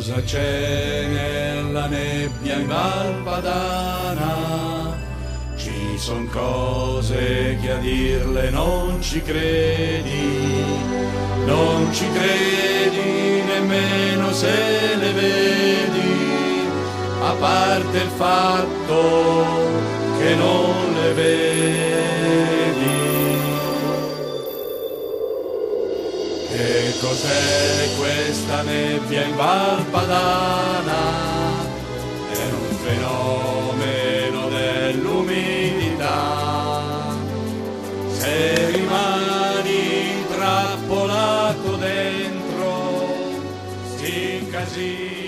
Cosa c'è nella nebbia in Val Padana? Ci son cose che a dirle non ci credi, non ci credi nemmeno se le vedi, a parte il fatto che non le vedi. Che cos'è questa nebbia in Val Padana? È un fenomeno dell'umidità. Se rimani intrappolato dentro, si incasina.